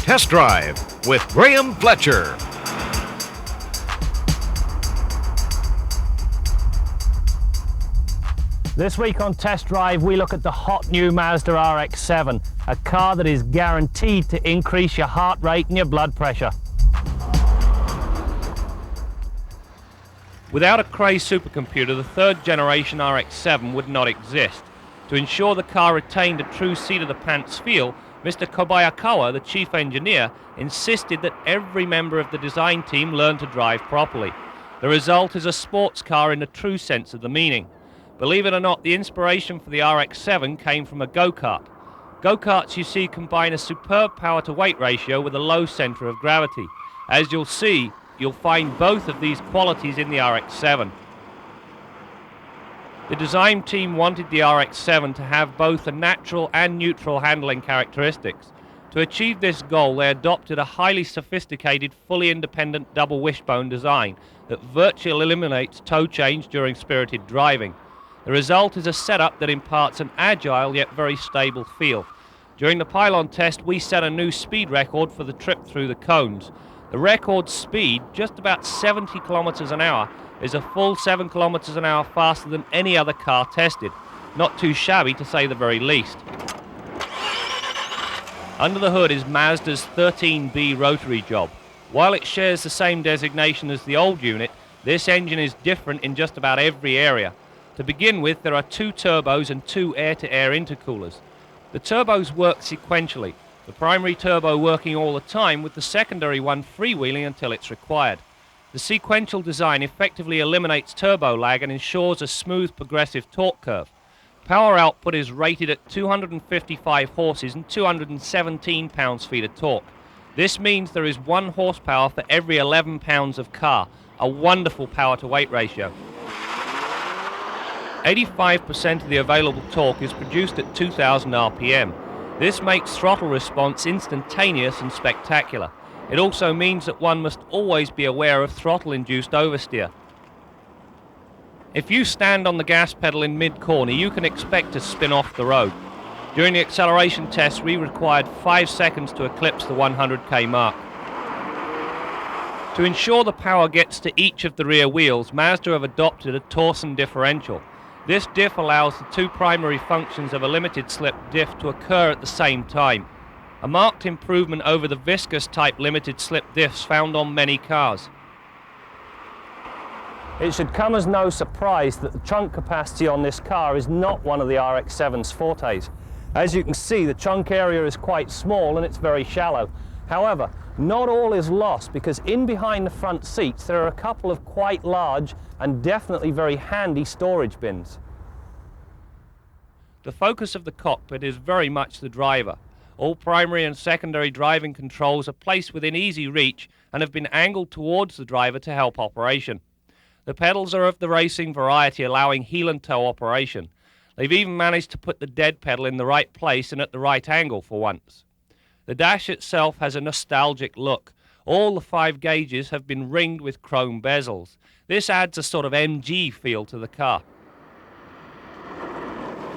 Test Drive with Graeme Fletcher. This week on Test Drive, we look at the hot new Mazda RX-7, a car that is guaranteed to increase your heart rate and your blood pressure. Without a Cray supercomputer, the third generation RX-7 would not exist. To ensure the car retained a true seat-of-the-pants feel, Mr. Kobayakawa, the chief engineer, insisted that every member of the design team learn to drive properly. The result is a sports car in the true sense of the meaning. Believe it or not, the inspiration for the RX-7 came from a go-kart. Go-karts, you see, combine a superb power-to-weight ratio with a low center of gravity. As you'll see, you'll find both of these qualities in the RX-7. The design team wanted the RX-7 to have both a natural and neutral handling characteristics. To achieve this goal, they adopted a highly sophisticated, fully independent double wishbone design that virtually eliminates toe change during spirited driving. The result is a setup that imparts an agile yet very stable feel. During the pylon test, we set a new speed record for the trip through the cones. The record speed, just about 70 kilometers an hour, is a full 7 kilometers an hour faster than any other car tested. Not too shabby, to say the very least. Under the hood is Mazda's 13B rotary job. While it shares the same designation as the old unit, this engine is different in just about every area. To begin with, there are 2 turbos and 2 air-to-air intercoolers. The turbos work sequentially, the primary turbo working all the time with the secondary one freewheeling until it's required. The sequential design effectively eliminates turbo lag and ensures a smooth progressive torque curve. Power output is rated at 255 horses and 217 pounds-feet of torque. This means there is 1 horsepower for every 11 pounds of car, a wonderful power-to-weight ratio. 85% of the available torque is produced at 2,000 RPM. This makes throttle response instantaneous and spectacular. It also means that one must always be aware of throttle-induced oversteer. If you stand on the gas pedal in mid-corner, you can expect to spin off the road. During the acceleration test, we required 5 seconds to eclipse the 100k mark. To ensure the power gets to each of the rear wheels, Mazda have adopted a torsion differential. This diff allows the 2 primary functions of a limited-slip diff to occur at the same time. A marked improvement over the viscous-type limited-slip diffs found on many cars. It should come as no surprise that the trunk capacity on this car is not one of the RX-7's fortes. As you can see, the trunk area is quite small and it's very shallow. However, not all is lost, because in behind the front seats there are a couple of quite large and definitely very handy storage bins. The focus of the cockpit is very much the driver. All primary and secondary driving controls are placed within easy reach and have been angled towards the driver to help operation. The pedals are of the racing variety, allowing heel and toe operation. They've even managed to put the dead pedal in the right place and at the right angle for once. The dash itself has a nostalgic look. All the 5 gauges have been ringed with chrome bezels. This adds a sort of MG feel to the car.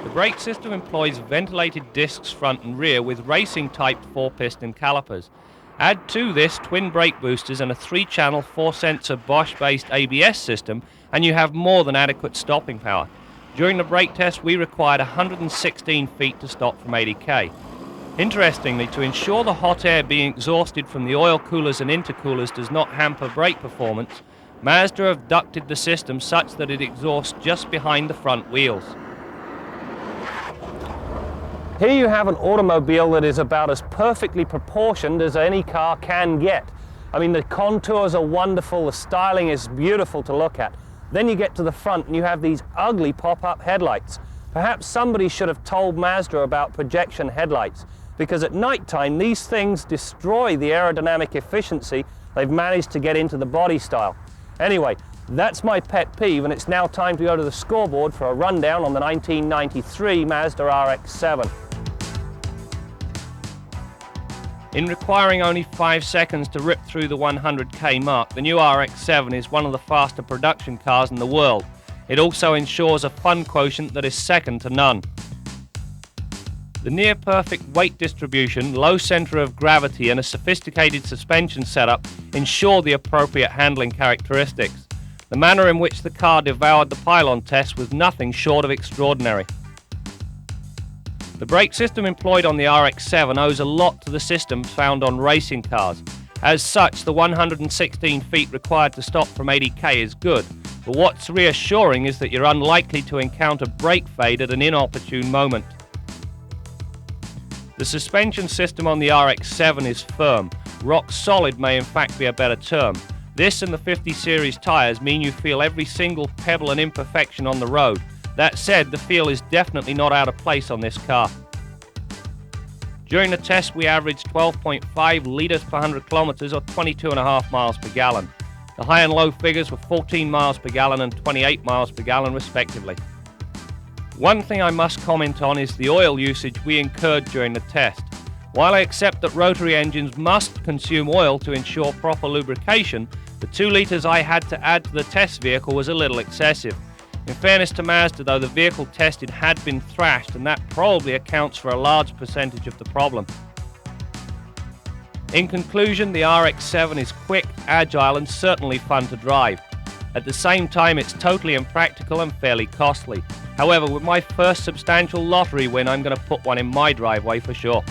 The brake system employs ventilated discs front and rear with racing-type 4-piston calipers. Add to this twin brake boosters and a 3-channel 4-sensor Bosch-based ABS system, and you have more than adequate stopping power. During the brake test, we required 116 feet to stop from 80k. Interestingly, to ensure the hot air being exhausted from the oil coolers and intercoolers does not hamper brake performance, Mazda have ducted the system such that it exhausts just behind the front wheels. Here you have an automobile that is about as perfectly proportioned as any car can get. I mean, the contours are wonderful, the styling is beautiful to look at. Then you get to the front and you have these ugly pop-up headlights. Perhaps somebody should have told Mazda about projection headlights, because at night time these things destroy the aerodynamic efficiency they've managed to get into the body style. Anyway, that's my pet peeve, and it's now time to go to the scoreboard for a rundown on the 1993 Mazda RX-7. In requiring only 5 seconds to rip through the 100k mark, the new RX-7 is one of the faster production cars in the world. It also ensures a fun quotient that is second to none. The near-perfect weight distribution, low center of gravity and a sophisticated suspension setup ensure the appropriate handling characteristics. The manner in which the car devoured the pylon test was nothing short of extraordinary. The brake system employed on the RX-7 owes a lot to the systems found on racing cars. As such, the 116 feet required to stop from 80k is good, but what's reassuring is that you're unlikely to encounter brake fade at an inopportune moment. The suspension system on the RX-7 is firm. Rock solid may in fact be a better term. This and the 50 series tyres mean you feel every single pebble and imperfection on the road. That said, the feel is definitely not out of place on this car. During the test we averaged 12.5 litres per 100 kilometres or 22.5 miles per gallon. The high and low figures were 14 miles per gallon and 28 miles per gallon respectively. One thing I must comment on is the oil usage we incurred during the test. While I accept that rotary engines must consume oil to ensure proper lubrication, the 2 litres I had to add to the test vehicle was a little excessive. In fairness to Mazda though, the vehicle tested had been thrashed and that probably accounts for a large percentage of the problem. In conclusion, the RX-7 is quick, agile and certainly fun to drive. At the same time, it's totally impractical and fairly costly. However, with my first substantial lottery win, I'm going to put one in my driveway for sure.